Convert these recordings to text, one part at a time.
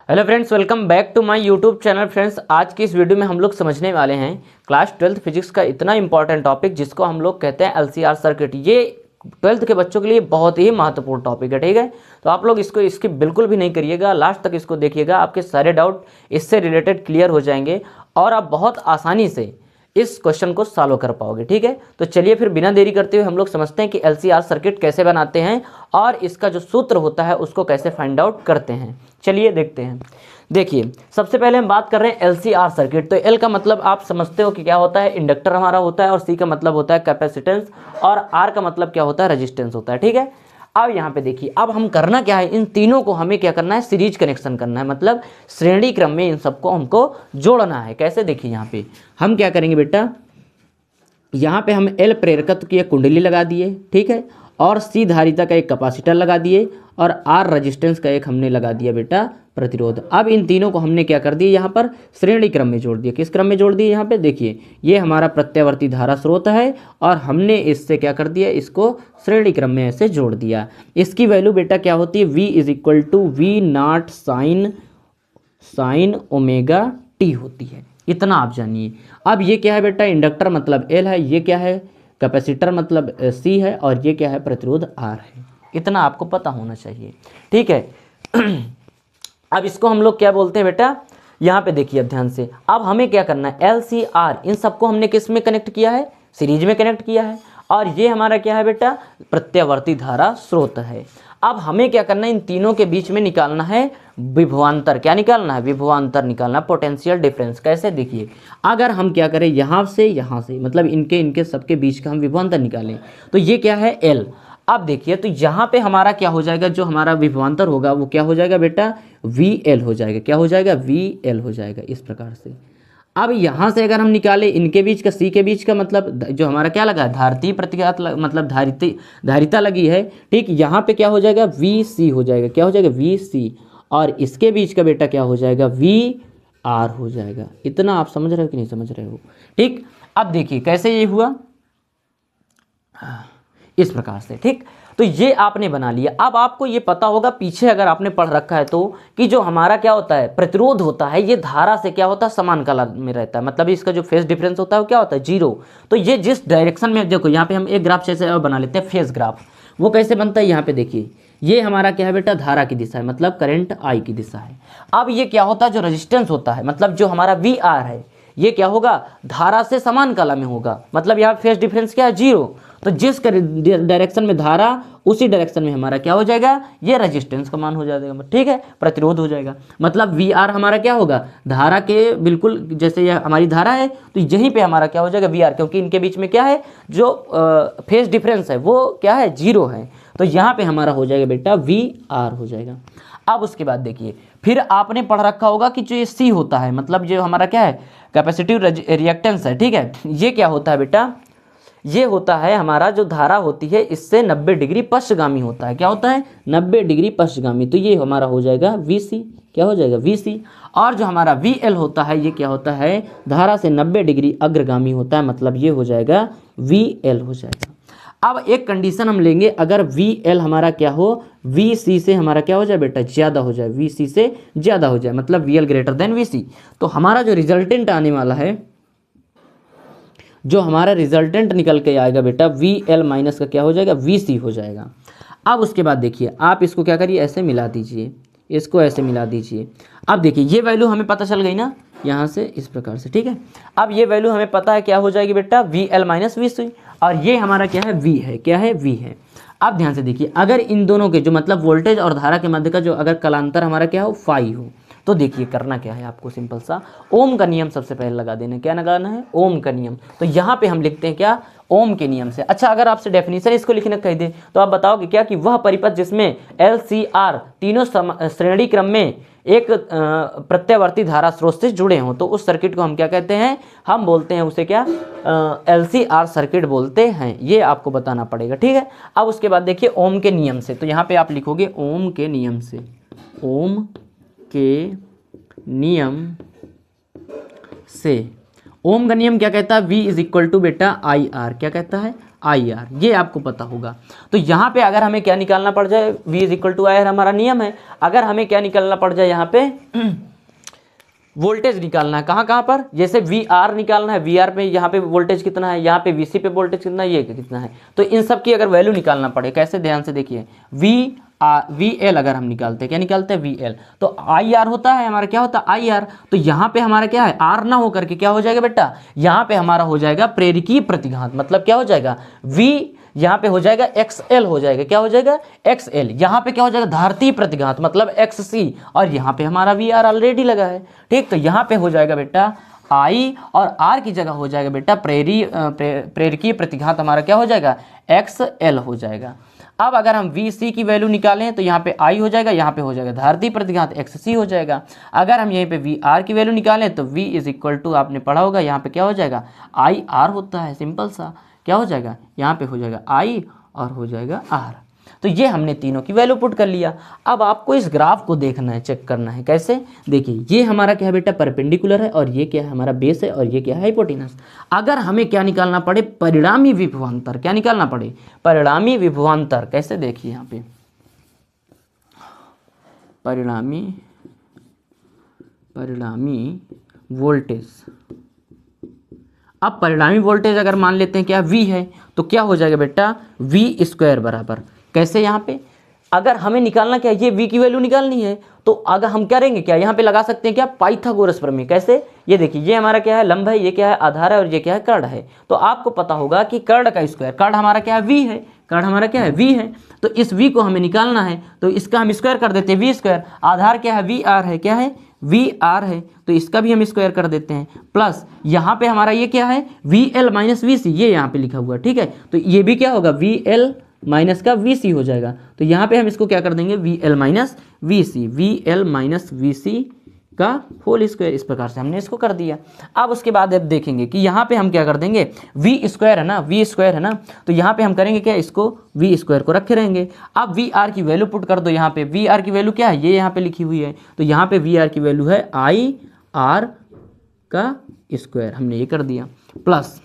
Hello friends, welcome back to my YouTube channel. Friends, आज की इस वीडियो में हम लोग समझने वाले हैं क्लास 12th फिजिक्स का इतना इंपॉर्टेंट टॉपिक जिसको हम लोग कहते हैं एलसीआर सर्किट। ये 12th के बच्चों के लिए बहुत ही महत्वपूर्ण टॉपिक है, ठीक है। तो आप लोग इसको स्किप बिल्कुल भी नहीं करिएगा, लास्ट तक इसको देखिएगा, आपके सारे डाउट इससे रिलेटेड क्लियर हो जाएंगे और आप बहुत आसानी से इस क्वेश्चन को सॉल्व कर पाओगे, ठीक है। तो चलिए फिर बिना देरी करते हुए हम लोग समझते हैं कि एलसीआर सर्किट कैसे बनाते हैं और इसका जो सूत्र होता है उसको कैसे फाइंड आउट करते हैं। चलिए देखते हैं। देखिए, सबसे पहले हम बात कर रहे हैं एलसीआर सर्किट। तो एल का मतलब आप समझते हो कि क्या होता है, इंडक्टर हमारा होता है, और सी का मतलब होता है कैपेसिटेंस, और आर का मतलब क्या होता है, रेजिस्टेंस होता है, ठीक है। अब यहाँ पे देखिए, अब हम करना क्या है, इन तीनों को हमें क्या करना है, सीरीज कनेक्शन करना है, मतलब श्रेणी क्रम में इन सबको हमको जोड़ना है। कैसे, देखिए यहाँ पे हम क्या करेंगे बेटा, यहाँ पे हम एल प्रेरकत्व की एक कुंडली लगा दिए, ठीक है, और सी धारिता का एक कैपेसिटर लगा दिए, और आर रेजिस्टेंस का एक हमने लगा दिया बेटा प्रतिरोध। अब इन तीनों को हमने क्या कर दिया, यहाँ पर श्रेणी क्रम में जोड़ दिया। किस क्रम में जोड़ दिए, यहाँ पे देखिए, ये हमारा प्रत्यावर्ती धारा स्रोत है और हमने इससे क्या कर दिया, इसको श्रेणी क्रम में ऐसे जोड़ दिया। इसकी वैल्यू बेटा क्या होती है, V is equal to V naught sine omega t होती है। इतना आप जानिए। अब ये क्या है बेटा, इंडक्टर मतलब L है, ये क्या है, कैपेसिटर मतलब C है, और ये क्या है, प्रतिरोध R है। इतना आपको पता होना चाहिए, ठीक है। अब इसको हम लोग क्या बोलते हैं बेटा, यहाँ पे देखिए अब ध्यान से। अब हमें क्या करना है, LCR इन सबको हमने किस में कनेक्ट किया है, सीरीज में कनेक्ट किया है, और ये हमारा क्या है बेटा, प्रत्यावर्ती धारा स्रोत है। अब हमें क्या करना है, इन तीनों के बीच में निकालना है विभवांतर। क्या निकालना है, विभवांतर निकालना, पोटेंशियल डिफरेंस। कैसे, देखिए, अगर हम क्या करें, यहाँ से मतलब इनके सबके बीच का हम विभवांतर निकालें, तो ये क्या है, L। अब देखिए, तो यहाँ पे हमारा क्या हो जाएगा, जो हमारा विभवांतर होगा वो क्या हो जाएगा बेटा, VL हो जाएगा। क्या हो जाएगा, VL हो जाएगा, इस प्रकार से। अब यहाँ से अगर हम निकालें इनके बीच का, सी के बीच का, मतलब जो हमारा क्या लगा है, धारितीय प्रतिघात मतलब धारिता लगी है, ठीक। यहाँ पे क्या हो जाएगा, VC हो जाएगा। क्या हो जाएगा, VC, और इसके बीच का बेटा क्या हो जाएगा, VR हो जाएगा। इतना आप समझ रहे हो कि नहीं समझ रहे हो, ठीक। अब देखिए कैसे ये हुआ, इस प्रकार से, ठीक। तो ये आपने बना लिया। अब आपको ये पता होगा, पीछे अगर आपने पढ़ रखा है तो, कि जो हमारा क्या होता है, प्रतिरोध होता है, ये धारा से क्या होता है, समान काल में रहता है, मतलब इसका जो फेज डिफरेंस होता है वो क्या होता है, 0। तो ये जिस डायरेक्शन में, देखो यहाँ पे हम एक ग्राफ जैसे बना लेते हैं, फेज ग्राफ। वो कैसे बनता है, यहाँ पे देखिए, ये हमारा क्या है बेटा, धारा की दिशा है, मतलब करंट I की दिशा है। अब ये क्या होता है, जो रेजिस्टेंस होता है, मतलब जो हमारा VR है, ये क्या होगा, धारा से समान काला में होगा, मतलब यहाँ फेज डिफरेंस क्या है, 0। तो जिस डायरेक्शन में धारा, उसी डायरेक्शन में हमारा क्या हो जाएगा, ये रेजिस्टेंस का मान हो जाएगा, ठीक है, प्रतिरोध हो जाएगा। मतलब VR हमारा क्या होगा, धारा के बिल्कुल जैसे ये हमारी धारा है, तो यहीं पे हमारा क्या हो जाएगा, VR, क्योंकि इनके बीच में क्या है, जो फेज डिफरेंस है वो क्या है, 0 है। तो यहाँ पे हमारा हो जाएगा बेटा VR हो जाएगा। अब उसके बाद देखिए, फिर आपने पढ़ रखा होगा कि जो ये C होता है, मतलब जो हमारा क्या है, कैपेसिटिव रिएक्टेंस है, ठीक है। ये क्या होता है बेटा, ये होता है हमारा, जो धारा होती है इससे 90 डिग्री पश्चगामी होता है। क्या होता है, 90 डिग्री पश्चगामी। तो ये हमारा हो जाएगा VC। क्या हो जाएगा, VC। और जो हमारा VL होता है, ये क्या होता है, धारा से 90 डिग्री अग्रगामी होता है, मतलब ये हो जाएगा VL हो जाएगा। अब एक कंडीशन हम लेंगे, अगर VL हमारा क्या हो, VC से हमारा क्या हो जाए बेटा, ज़्यादा हो जाए, VC से ज़्यादा हो जाए, मतलब VL ग्रेटर देन VC। तो हमारा जो रिजल्टेंट आने वाला है, जो हमारा रिजल्टेंट निकल के आएगा बेटा, VL माइनस का क्या हो जाएगा, VC हो जाएगा। अब उसके बाद देखिए, आप इसको क्या करिए, ऐसे मिला दीजिए, इसको ऐसे मिला दीजिए। अब देखिए, ये वैल्यू हमें पता चल गई ना, यहाँ से इस प्रकार से, ठीक है। अब ये वैल्यू हमें पता है क्या हो जाएगी बेटा, VL माइनस VC, और ये हमारा क्या है, V है। क्या है, V है। अब ध्यान से देखिए, अगर इन दोनों के जो मतलब वोल्टेज और धारा के मध्य का जो अगर कलांतर हमारा क्या हो, फाई हो, तो देखिए करना क्या है आपको, सिंपल सा ओम का नियम सबसे पहले लगा देना। क्या लगाना है, ओम का नियम। तो यहाँ पे हम लिखते हैं क्या, ओम के नियम से। अच्छा, अगर आपसे डेफिनेशन इसको लिखने कह दे तो आप बताओगे क्या, कि वह परिपथ जिसमें LCR तीनों श्रेणी क्रम में एक प्रत्यावर्ती धारा स्रोत से जुड़े हों, तो उस सर्किट को हम क्या कहते हैं, हम बोलते हैं उसे क्या, LCR सर्किट बोलते हैं। ये आपको बताना पड़ेगा, ठीक है। अब उसके बाद देखिए, ओम के नियम से, तो यहाँ पे आप लिखोगे ओम के नियम से, ओम के नियम से। ओम का नियम क्या कहता है, V इज इक्वल टू बेटा आई आर, क्या कहता है, आई आर, ये आपको पता होगा। तो यहाँ पे अगर हमें क्या निकालना पड़ जाए, V is equal to I R हमारा नियम है, अगर हमें क्या निकालना पड़ जाए यहाँ पे वोल्टेज निकालना है, कहाँ कहाँ पर, जैसे वी आर निकालना है, वी आर पे यहाँ पे वोल्टेज कितना है, यहाँ पे वी सी पे वोल्टेज कितना है, ये कितना है, तो इन सब की अगर वैल्यू निकालना पड़े, कैसे, ध्यान से देखिए, वी एल अगर हम निकालते हैं, क्या निकालते हैं, वी एल, तो आई आर होता है हमारा, क्या होता है, आई आर, तो यहाँ पे हमारा क्या है, आर ना होकर के क्या हो जाएगा बेटा, यहाँ पे हमारा हो जाएगा प्रेरकीय प्रतिघात, मतलब क्या हो जाएगा, वी यहाँ पे हो जाएगा XL हो जाएगा, क्या हो जाएगा, XL, यहाँ पे क्या हो जाएगा, धारतीय प्रतिघात मतलब XC, और यहाँ पे हमारा VR ऑलरेडी लगा है, ठीक, तो यहाँ पे हो जाएगा बेटा I और R की जगह हो जाएगा बेटा प्रेरकीय प्रतिघात हमारा क्या हो जाएगा, XL हो जाएगा। अब अगर हम VC की वैल्यू निकालें तो यहाँ पे I हो जाएगा, यहाँ पे हो जाएगा धारतीय प्रतिघात XC हो जाएगा। अगर हम यहीं पे VR की वैल्यू निकालें तो V इज इक्वल टू, आपने पढ़ा होगा, यहाँ पे क्या हो जाएगा, IR होता है, सिंपल सा, क्या हो जाएगा, यहाँ पे हो जाएगा I और हो जाएगा R। तो ये हमने तीनों की वैल्यू पुट कर लिया। अब आपको इस ग्राफ को देखना है, चेक करना है, कैसे, देखिए ये हमारा क्या है बेटा, परपेंडिकुलर है, और ये क्या है, हमारा बेस है, और ये क्या है, हाइपोटेनस। अगर हमें क्या निकालना पड़े, परिणामी विभवांतर, क्या निकालना पड़े, परिणामी विभवांतर, कैसे, देखिए यहाँ पे परिणामी वोल्टेज। अब परिणामी वोल्टेज अगर मान लेते हैं क्या, V है, तो क्या हो जाएगा बेटा, V स्क्वायर बराबर, कैसे, यहाँ पे अगर हमें निकालना क्या, ये V की वैल्यू निकालनी है, तो अगर हम क्या करेंगे, क्या यहाँ पे लगा सकते हैं क्या, पाइथागोरस प्रमेय, कैसे, ये देखिए, ये हमारा क्या है, लंब है, ये क्या है, आधार है, और ये क्या है, कर्ण है। तो आपको पता होगा कि कर्ण का स्क्वायर, कर्ण हमारा क्या है, V है, कर्ण हमारा क्या है, V है, तो इस V को हमें निकालना है, तो इसका हम स्क्वायर कर देते हैं, V स्क्वायर, आधार क्या है, VR है, क्या है, VR है, तो इसका भी हम स्क्वायर कर देते हैं, प्लस यहाँ पे हमारा ये क्या है, VL माइनस VC, ये यहाँ पे लिखा हुआ है, ठीक है, तो ये भी क्या होगा, VL माइनस का VC हो जाएगा, तो यहाँ पे हम इसको क्या कर देंगे, VL माइनस VC का होल स्क्वायर, इस प्रकार से हमने इसको कर दिया। अब उसके बाद अब देखेंगे कि यहाँ पे हम क्या कर देंगे, V स्क्वायर है ना, तो यहाँ पे हम करेंगे क्या, इसको V स्क्वायर को रखे रहेंगे। अब VR की वैल्यू पुट कर दो, यहाँ पे VR की वैल्यू क्या है, ये यहाँ पे लिखी हुई है, तो यहाँ पे VR की वैल्यू है IR का स्क्वायर, हमने ये कर दिया, प्लस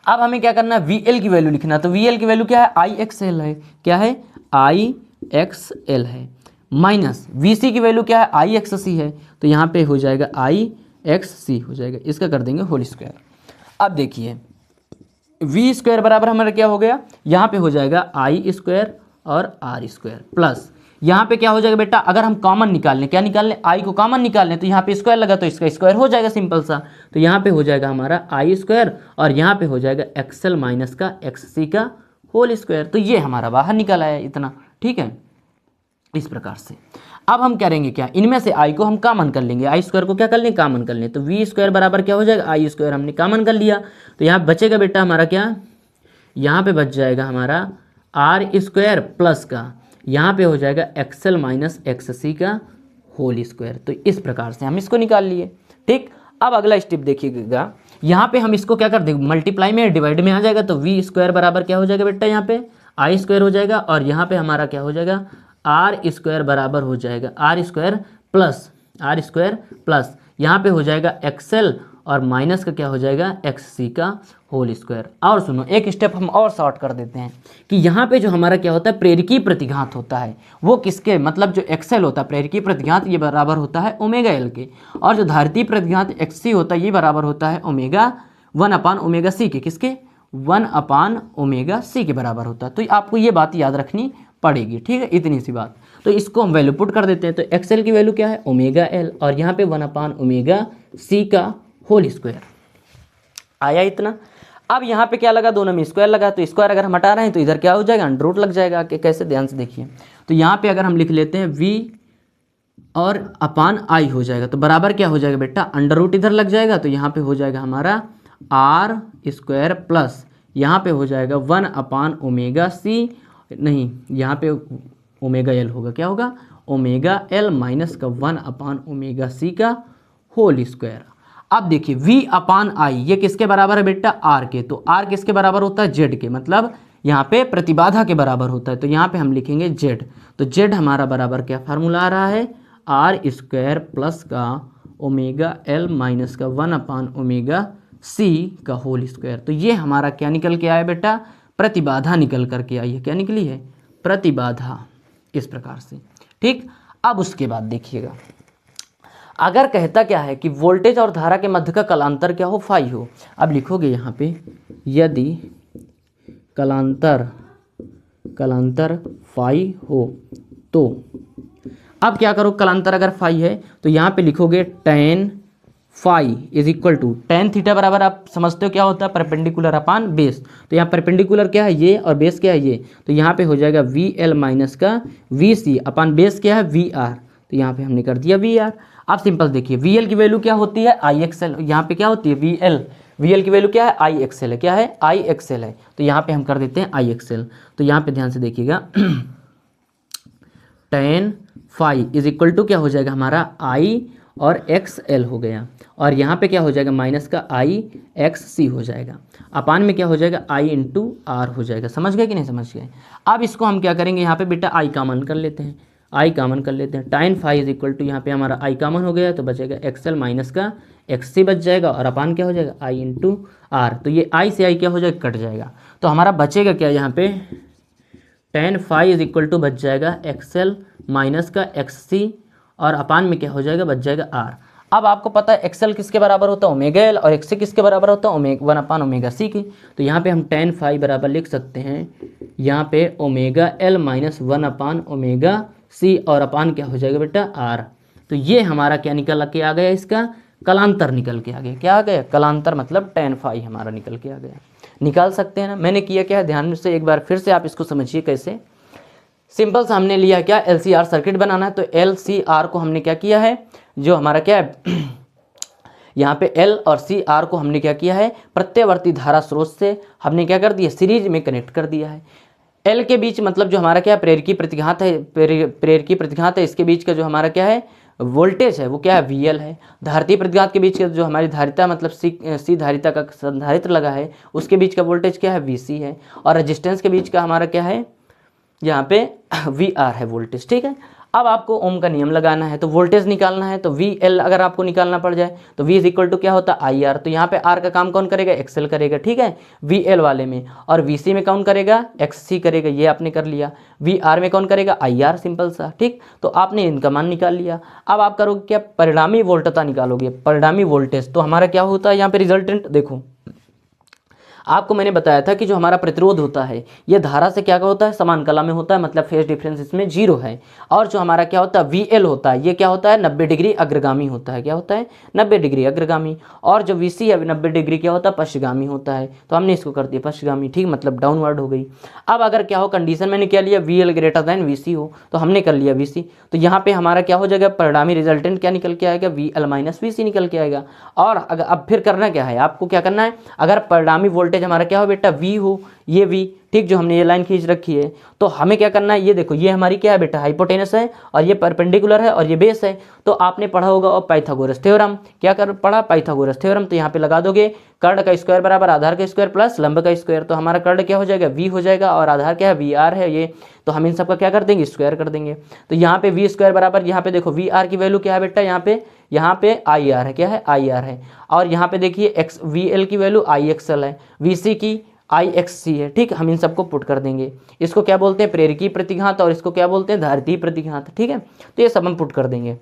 अब हमें क्या करना है, VL की वैल्यू लिखना, तो VL की वैल्यू क्या है, IXL है, क्या है, IXL है, माइनस VC की वैल्यू क्या है, IXC है, तो यहाँ पे हो जाएगा IXC हो जाएगा, इसका कर देंगे होल स्क्वायर। अब देखिए V स्क्वायर बराबर हमारा क्या हो गया, यहाँ पे हो जाएगा I स्क्वायर और R स्क्वायर, प्लस यहाँ पे क्या हो जाएगा बेटा, अगर हम कॉमन निकाल लें, क्या निकाल लें, I को कॉमन निकाल लें, तो यहाँ पे स्क्वायर लगा तो इसका स्क्वायर हो जाएगा, सिंपल सा, तो यहाँ पे हो जाएगा हमारा I स्क्वायर और यहाँ पे हो जाएगा XL माइनस का XC का होल स्क्वायर। तो ये हमारा बाहर निकल आया इतना, ठीक है, इस प्रकार से। अब हम करेंगे क्या, इनमें से I को हम कॉमन कर लेंगे, I स्क्वायर को क्या कर लें, कॉमन कर लें, तो V स्क्वायर बराबर क्या हो जाएगा, I स्क्वायर हमने कॉमन कर लिया, तो यहाँ बचेगा बेटा हमारा क्या, यहाँ पे बच जाएगा हमारा R स्क्वायर प्लस का, यहाँ पे हो जाएगा XL माइनस XC का होल स्क्वायर। तो इस प्रकार से हम इसको निकाल लिए, ठीक। अब अगला स्टेप देखिएगा, यहाँ पे हम इसको क्या कर देंगे, मल्टीप्लाई में डिवाइड में आ जाएगा, तो V स्क्वायर बराबर क्या हो जाएगा बेटा, यहाँ पे I स्क्वायर हो जाएगा, और यहाँ पे हमारा क्या हो जाएगा, R स्क्वायर बराबर हो जाएगा R स्क्वायर प्लस यहाँ पे हो जाएगा XL और माइनस का क्या हो जाएगा, XC का होल स्क्वायर। और सुनो, एक स्टेप हम और शॉर्ट कर देते हैं कि यहाँ पे जो हमारा क्या होता है, प्रेरकीय प्रतिघात होता है, वो किसके, मतलब जो XL होता है प्रेरकीय प्रतिघात, ये बराबर होता है ओमेगा L के, और जो धारितीय प्रतिघात XC होता है, ये बराबर होता है ओमेगा 1/ओमेगा C के, किसके, 1/ओमेगा C के बराबर होता है। तो आपको ये बात याद रखनी पड़ेगी, ठीक है, इतनी सी बात। तो इसको हम वैल्यू पुट कर देते हैं, तो XL की वैल्यू क्या है, ओमेगा L, और यहाँ पे 1/ओमेगा C का होल स्क्वायर आया इतना। अब यहाँ पे क्या लगा, दोनों में स्क्वायर लगा, तो स्क्वायर अगर हम हटा रहे हैं तो इधर क्या हो जाएगा, अंडर रूट लग जाएगा, कि कैसे, ध्यान से देखिए, तो यहाँ पे अगर हम लिख लेते हैं V और अपान I हो जाएगा, तो बराबर क्या हो जाएगा बेटा, अंडर रूट इधर लग जाएगा, तो यहाँ पे हो जाएगा हमारा R स्क्वायर प्लस यहाँ पे हो जाएगा 1/ओमेगा C, नहीं यहाँ पे ओमेगा L होगा, क्या होगा, ओमेगा L माइनस का 1/ओमेगा C का होल स्क्वायर। अब देखिए V/I ये किसके बराबर है बेटा, R के, तो R किसके बराबर होता है, Z के, मतलब यहाँ पे प्रतिबाधा के बराबर होता है, तो यहाँ पे हम लिखेंगे Z, तो Z हमारा बराबर क्या फार्मूला आ रहा है, R स्क्वायर प्लस का ओमेगा एल माइनस का 1 अपान ओमेगा सी का होल स्क्वायर। तो ये हमारा क्या निकल के आया बेटा, प्रतिबाधा निकल करके आई है। क्या निकली है, प्रतिबाधा, इस प्रकार से। ठीक, अब उसके बाद देखिएगा, अगर कहता क्या है कि वोल्टेज और धारा के मध्य का कलांतर क्या हो, फाई हो। अब लिखोगे यहाँ पे, यदि कलांतर फाई हो तो, अब क्या करो, कलांतर अगर फाई है तो यहाँ पे लिखोगे tan phi is equal to tan theta बराबर, आप समझते हो क्या होता है, परपेंडिकुलर अपान बेस। तो यहाँ परपेंडिकुलर क्या है ये, और बेस क्या है ये, तो यहाँ पे हो जाएगा VL माइनस का VC अपान बेस क्या है VR। तो यहाँ पे हमने कर दिया VR। आप सिंपल देखिए, VL की वैल्यू क्या होती है, IXL। यहाँ पे क्या होती है, VL की वैल्यू क्या है, IXL है। क्या है, IXL है। तो यहाँ पे हम कर देते हैं IXL। तो यहाँ पे ध्यान से देखिएगा tan phi is equal to क्या हो जाएगा हमारा, I और XL हो गया, और यहाँ पे क्या हो जाएगा, माइनस का IXC हो जाएगा, अपान में क्या हो जाएगा, I इंटू R हो जाएगा। समझ गए कि नहीं समझ गए। अब इसको हम क्या करेंगे, यहाँ पे बेटा I कॉमन कर लेते हैं, I कॉमन कर लेते हैं। tan phi is equal to, यहाँ पे हमारा I कॉमन हो गया तो बचेगा XL माइनस का XC बच जाएगा, और अपान क्या हो जाएगा, I इंटू R। तो ये I से I क्या हो जाएगा, कट जाएगा। तो हमारा बचेगा क्या यहाँ पे, tan phi is equal to बच जाएगा XL माइनस का XC, और अपान में क्या हो जाएगा, बच जाएगा R। अब आपको पता है XL किसके बराबर होता है, ओमेगा L, और XC किसके बराबर होता है, ओमेगा 1 अपान ओमेगा C की। तो यहाँ पे हम tan फाई बराबर लिख सकते हैं यहाँ पे omega L minus 1 upon omega C, और अपान क्या हो जाएगा बेटा, R। तो ये हमारा क्या निकल के आ गया, इसका कलांतर निकल के आ गया। क्या आ गया, कलांतर, मतलब tan फाई हमारा निकल के आ गया। निकाल सकते हैं ना। मैंने किया क्या है, ध्यान से एक बार फिर से आप इसको समझिए कैसे। सिंपल सा हमने लिया क्या, LCR सर्किट बनाना है। तो LCR को हमने क्या किया है, जो हमारा क्या है यहाँ पे L और CR को हमने क्या किया है, प्रत्यवर्ती धारा स्रोत से हमने क्या कर दिया, सीरीज में कनेक्ट कर दिया है। L के बीच मतलब जो हमारा क्या है, प्रेरकी प्रतिघात है, प्रेरकी प्रतिघात है, इसके बीच का जो हमारा क्या है, वोल्टेज है, वो क्या है, VL है। धारितीय प्रतिघात के बीच का जो हमारी धारिता मतलब C धारिता का संधारित्र लगा है, उसके बीच का वोल्टेज क्या है, VC है। और रेजिस्टेंस के बीच का हमारा क्या है, यहाँ पे VR है वोल्टेज। ठीक है, अब आपको ओम का नियम लगाना है, तो वोल्टेज निकालना है। तो VL अगर आपको निकालना पड़ जाए तो V इज इक्वल टू क्या होता है, IR। तो यहाँ पे R का काम कौन करेगा, XL करेगा। ठीक है, VL वाले में, और VC में कौन करेगा, XC करेगा। ये आपने कर लिया। VR में कौन करेगा, IR, सिंपल सा। ठीक, तो आपने इनका मान निकाल लिया। अब आप करोगे क्या, परिणामी वोल्टता निकालोगे, परिणामी वोल्टेज। तो हमारा क्या होता है यहाँ पे रिजल्टेंट, देखो आपको मैंने बताया था कि जो हमारा प्रतिरोध होता है ये धारा से क्या होता है, समान कला में होता है, मतलब फेज डिफरेंस इसमें 0 है। और जो हमारा क्या होता है, VL होता है, ये क्या होता है, 90 डिग्री अग्रगामी होता है। क्या होता है, 90 डिग्री अग्रगामी। और जो VC है 90 डिग्री क्या होता है, पश्चिगामी होता है। तो हमने इसको कर दिया पश्चिगामी। ठीक, मतलब डाउनवर्ड हो गई। अब अगर क्या हो, कंडीशन मैंने क्या लिया, VL ग्रेटर देन VC हो, तो हमने कर लिया VC। तो यहाँ पे हमारा क्या हो जाएगा, परिणामी रिजल्टेंट क्या निकल के आएगा, VL माइनस VC निकल के आएगा। और अगर अब फिर करना क्या है, आपको क्या करना है, अगर परिणामी वोल्टेज हमारा क्या हो बेटा, V हो, ये V, ठीक, जो हमने ये लाइन खींच रखी है, तो हमें क्या करना है, ये देखो ये हमारी क्या है बेटा, हाइपोटेनस है, और ये परपेंडिकुलर है, और ये बेस है। तो आपने पढ़ा होगा और पाइथागोरस थ्योरम, क्या कर पढ़ा, पाइथागोरस थ्योरम। तो यहाँ पे लगा दोगे, कर्ण का स्क्वायर बराबर आधार का स्क्वायर प्लस लंब का स्क्वायर। तो हमारा कर्ण क्या हो जाएगा, V हो जाएगा, और आधार क्या है, VR है ये। तो हम इन सब का क्या कर देंगे, स्क्वायर कर देंगे। तो यहाँ पे V स्क्वायर बराबर, यहाँ पे देखो VR की वैल्यू क्या है बेटा, यहाँ पे IR है। क्या है, IR है। और यहाँ पे देखिए VL की वैल्यू IXL है, VC की IXC है। ठीक, हम इन सबको पुट कर देंगे। इसको क्या बोलते हैं, प्रेरकी प्रतिघात, और इसको क्या बोलते हैं, धारितीय प्रतिघात। ठीक है, तो ये सब हम पुट कर देंगे।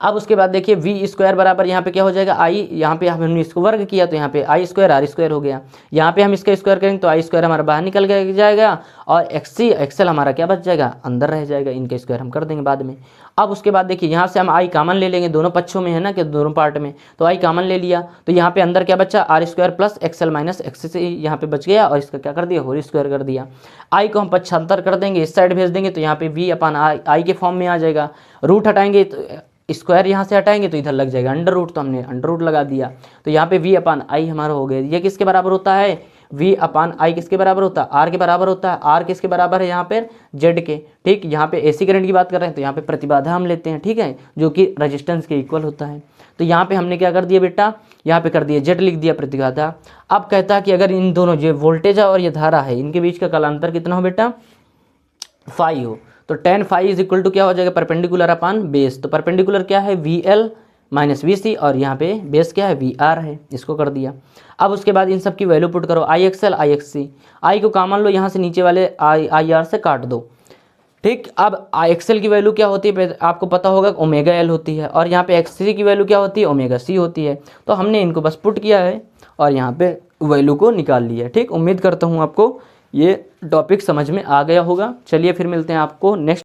अब उसके बाद देखिए V स्क्वायर बराबर यहाँ पे क्या हो जाएगा, I, यहाँ पे हमने इसको वर्ग किया तो यहाँ पे I स्क्वायर R स्क्वायर हो गया। यहाँ पे हम इसका स्क्वायर करेंगे तो I स्क्वायर हमारा बाहर निकल जाएगा, और XL हमारा क्या बच जाएगा, अंदर रह जाएगा। इनका स्क्वायर हम कर देंगे बाद में। अब उसके बाद देखिए यहाँ से हम I कॉमन ले लेंगे, दोनों पक्षों में है ना, कि दोनों पार्ट में। तो I कॉमन ले लिया, तो यहाँ पे अंदर क्या बचा, R square plus XL minus XC यहाँ पे बच गया, और इसका क्या कर दिया, होल स्क्वायर कर दिया। I को हम पक्षांतर कर देंगे, इस साइड भेज देंगे, तो यहाँ पे V अपान I के फॉर्म में आ जाएगा। रूट हटाएंगे तो स्क्वायर यहाँ से हटाएंगे तो इधर लग जाएगा अंडर रूट, तो हमने अंडर रूट लगा दिया। तो यहाँ पे V अपान I हमारा हो गया। ये किसके बराबर होता है, V अपान I किसके बराबर होता है, R के बराबर होता है। R किसके बराबर है यहाँ पे, Z के। ठीक, यहाँ पे AC करंट की बात कर रहे हैं, तो यहाँ पे प्रतिबाधा हम लेते हैं। ठीक है, जो कि रेजिस्टेंस के इक्वल होता है। तो यहाँ पे हमने क्या कर दिया बेटा, यहाँ पे कर दिया Z लिख दिया प्रतिबाधा। अब कहता है कि अगर इन दोनों जो वोल्टेज है और ये धारा है, इनके बीच का कालांतर कितना हो बेटा, फाई हो। तो tan phi is equal to क्या हो जाएगा, परपेंडिकुलर अपान बेस। तो परपेंडिकुलर क्या है, VL माइनस VC और यहाँ पे बेस क्या है VR है, इसको कर दिया। अब उसके बाद इन सब की वैल्यू पुट करो, IXL IXC, आई को कॉमन लो, यहाँ से नीचे वाले IR से काट दो, ठीक। अब IXL की वैल्यू क्या होती है आपको पता होगा, ओमेगा L होती है, और यहाँ पे XC की वैल्यू क्या होती है, ओमेगा C होती है। तो हमने इनको बस पुट किया है और यहाँ पे वैल्यू को निकाल लिया, ठीक। उम्मीद करता हूँ आपको ये टॉपिक समझ में आ गया होगा। चलिए फिर मिलते हैं आपको नेक्स्ट